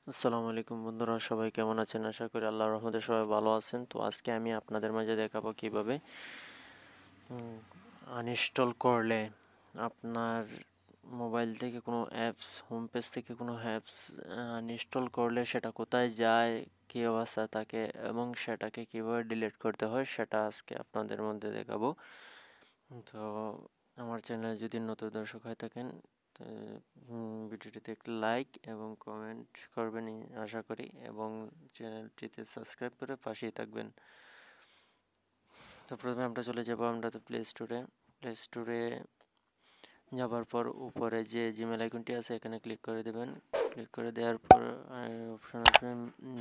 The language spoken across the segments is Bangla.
আসসালামু আলাইকুম বন্ধুরা, সবাই কেমন আছেন? আশা করি আল্লাহর রহমতে সবাই ভালো আছেন। তো আজকে আমি আপনাদের মাঝে দেখাবো কিভাবে আনইনস্টল করলে আপনার মোবাইল থেকে কোনো অ্যাপস, হোম পেজ থেকে কোনো অ্যাপস আনইনস্টল করলে সেটা কোথায় যায়, কী অবস্থা থাকে এবং সেটাকে কীভাবে ডিলিট করতে হয় সেটা আজকে আপনাদের মধ্যে দেখাবো। তো আমার চ্যানেলে যদি নতুন দর্শক হয়ে থাকেন তো ভিডিওটিতে একটি লাইক এবং কমেন্ট করবেন আশা করি, এবং চ্যানেলটিতে সাবস্ক্রাইব করে পাশেই থাকবেন। তো প্রথমে আমরা চলে যাব আমরা তো প্লে স্টোরে যাবার পর উপরে যে জিমেল আইকনটি আছে এখানে ক্লিক করে দেবেন। ক্লিক করে দেওয়ার পর অপশন আসবে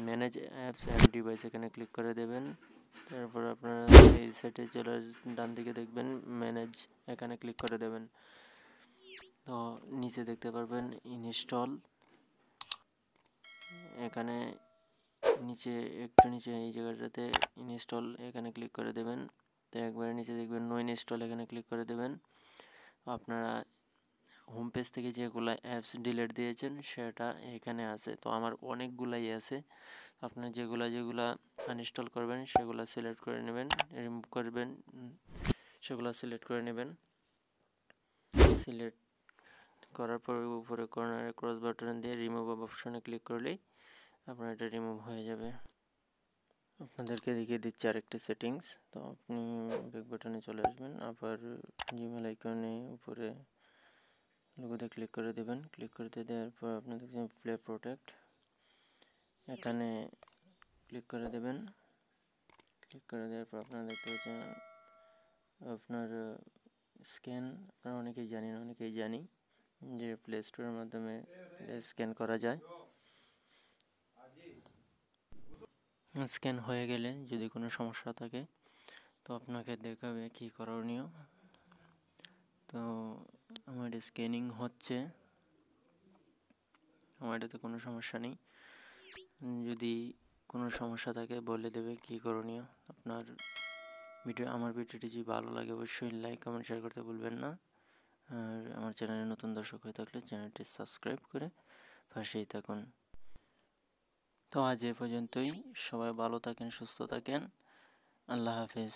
ম্যানেজ অ্যাপস অ্যান্ড ডিভাইস, এখানে ক্লিক করে দেবেন। তারপর আপনারা এই সাইটে চলে ডান দিকে দেখবেন ম্যানেজ, এখানে ক্লিক করে দেবেন। তো নিচে দেখতে পারবেন ইনস্টল, এখানে নিচে একটু নিচে এই জায়গাটাতে ইনস্টল, এখানে ক্লিক করে দেবেন। তো একবারে নিচে দেখবেন নো ইনস্টল, এখানে ক্লিক করে দেবেন। আপনারা হোম পেজ থেকে যেগুলো অ্যাপস ডিলিট দিয়েছেন সেটা এখানে আছে। তো আমার অনেকগুলাই আছে, আপনারা যেগুলা আনইনস্টল করবেন সেগুলো সিলেক্ট করে নেবেন, রিমুভ করবেন সেগুলো সিলেক্ট করে নেবেন। সিলেক্ট করার পর উপরে কর্নারে ক্রস বাটন দিয়ে রিমুভ অপশনে ক্লিক করলেই আপনার এটা রিমুভ হয়ে যাবে। আপনাদেরকে দেখিয়ে দিচ্ছি আরেকটি সেটিংস। তো আপনি ব্যাক বাটনে চলে আসবেন, আবার জিমেল আইকনে উপরে লোগোতে ক্লিক করে দেবেন। ক্লিক করতে দেওয়ার পর আপনি দেখছেন প্লে প্রোটেক্ট, এখানে ক্লিক করে দেবেন। ক্লিক করে দেওয়ার পর আপনারা দেখতে পাচ্ছেন আপনার স্ক্যান, আপনারা অনেকেই জানেন, অনেকেই জানি যে প্লে স্টোরের মাধ্যমে স্ক্যান করা যায়। স্ক্যান হয়ে গেলে যদি কোনো সমস্যা থাকে তো আপনাকে দেখাবে কী করণীয়। তো আমার স্ক্যানিং হচ্ছে, আমার এটাতে কোনো সমস্যা নেই। যদি কোনো সমস্যা থাকে বলে দেবে কী করণীয়। আমার ভিডিওটি যদি ভালো লাগে অবশ্যই লাইক কমেন্ট শেয়ার করতে ভুলবেন না। আর আমার চ্যানেলে নতুন দর্শক হয়ে থাকলে চ্যানেলটি সাবস্ক্রাইব করে পাশেই থাকুন। তো আজ এ পর্যন্তই, সবাই ভালো থাকেন, সুস্থ থাকেন, আল্লাহ হাফেজ।